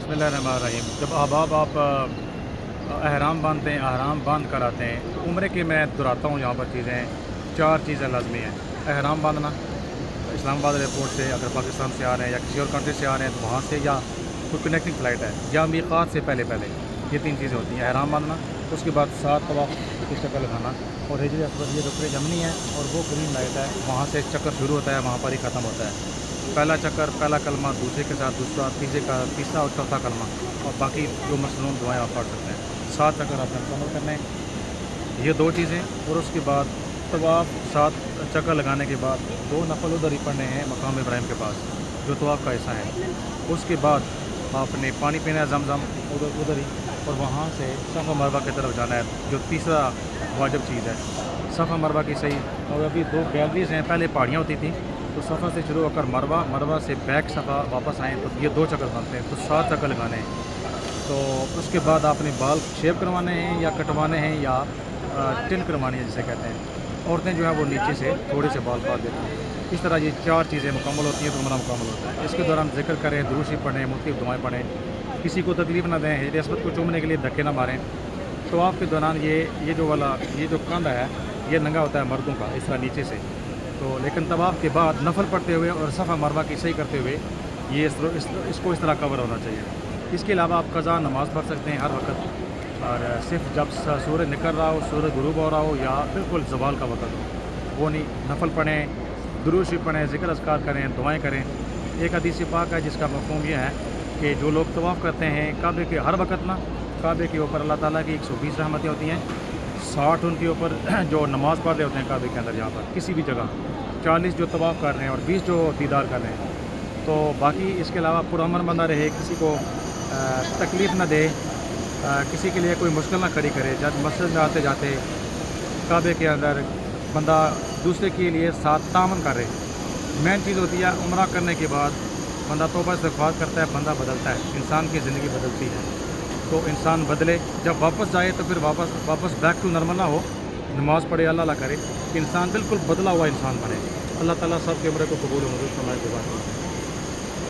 बिस्मिल्लाहिर्रहमानिर्रहीम। जब अहबाब आप अहराम बांधते हैं, अहराम बांध कर आते हैं, तो उम्रे की मैं दोहराता हूँ यहाँ पर चीज़ें, 4 चीज़ें लाज़मी हैं। अहराम बांधना, इस्लामाबाद एयरपोर्ट से अगर पाकिस्तान से आ रहे हैं या किसी और कंट्री से आ रहे हैं तो वहाँ से, या कोई कनेक्टिंग फ़्लाइट है या मीक़ात से पहले पहले, ये 3 चीज़ें होती हैं। अहराम बांधना, उसके बाद 7 तवाफ़ की चक्कर लगाना, और हिजर असवद ये रुकन यमनी है और वो ग्रीन लाइट है, वहाँ से चक्कर शुरू होता है, वहाँ पर ही ख़त्म होता है। पहला चक्कर, पहला कलमा दूसरे के साथ दूसरा, तीसरा और चौथा कलमा, और बाकी जो मसनून दुआएं आप पढ़ सकते हैं। 7 चक्कर आपने मुकम्मल करने हैं, ये 2 चीज़ें। और उसके बाद तवाफ़ 7 चक्कर लगाने के बाद 2 नफल उधर ही पढ़ने हैं मकाम इब्राहिम के पास, जो तवाफ़ का हिस्सा है। उसके बाद आपने पानी पीना है ज़मज़म उधर ही, और वहाँ से सफ़ा मरवा की तरफ जाना है, जो तीसरा वाजिब चीज़ है। सफ़ा मरवा की सही, और अभी 2 गैलरीज हैं, पहले पहाड़ियाँ होती थी, तो सफ़ा से शुरू होकर मरवा, मरवा से बैक सफ़ा वापस आएँ तो ये 2 चक्कर बनते हैं, तो 7 चक्कर लगाने हैं। तो उसके बाद आपने बाल शेव करवाने हैं या कटवाने हैं या टिन करवानी है जिसे कहते हैं। औरतें जो है वो नीचे से थोड़े से बाल काट देती हैं। इस तरह ये 4 चीज़ें मुकम्मल होती हैं तो उम्रा मुकम्मल होता है। इसके दौरान ज़िक्र करें, दुरूद शरीफ पढ़ें, मुख्तलिफ दुआएँ पढ़ें, किसी को तकलीफ़ ना दें, हिजर असवद को चूमने के लिए धक्के ना मारें। तो आपके दौरान ये जो कंधा है ये नंगा होता है मर्दों का, इस तरह नीचे से। तो लेकिन तवाफ़ के बाद नफल पढ़ते हुए और सफ़ा मरवा की सही करते हुए ये इसको इस तरह कवर होना चाहिए। इसके अलावा आप क़ज़ा नमाज़ पढ़ सकते हैं हर वक्त, और सिर्फ जब सूरज निकल रहा हो, सूरज गुरूब हो रहा हो, या बिल्कुल ज़वाल का वक्त हो, वो नहीं। नफल पढ़ें, दुरूद शरीफ पढ़ें, ज़िक्र अज़कार करें, दुआएँ करें। एक हदीस पाक है जिसका मफ़हूम यह है कि जो लोग तवाफ़ करते हैं काबे के हर वक्त ना, काबे के ऊपर अल्लाह ताला की 120 रहमतें होती हैं, 60 उनके ऊपर जो नमाज़ पढ़ रहे होते हैं काबे के अंदर, यहाँ पर किसी भी जगह, 40 जो तवाफ़ कर रहे हैं और 20 जो दीदार कर रहे हैं। तो बाकी इसके अलावा पुरअमन बंदा रहे, किसी को तकलीफ़ ना दे, किसी के लिए कोई मुश्किल ना खड़ी करे। जब मस्जिद में आते जाते काबे के अंदर बंदा दूसरे के लिए साथ तामन करे। मेन चीज़ होती है उम्रा करने के बाद बंदा तौबा इस्तिग़फ़ार करता है, बंदा बदलता है, इंसान की ज़िंदगी बदलती है। तो इंसान बदले, जब वापस जाए तो फिर वापस बैक टू नॉर्मल ना हो, नमाज़ पढ़े, अल्लाह करे कि इंसान बिल्कुल बदला हुआ इंसान बने। अल्लाह ताला सब के उम्र को कबूल और मंजूर फरमाए।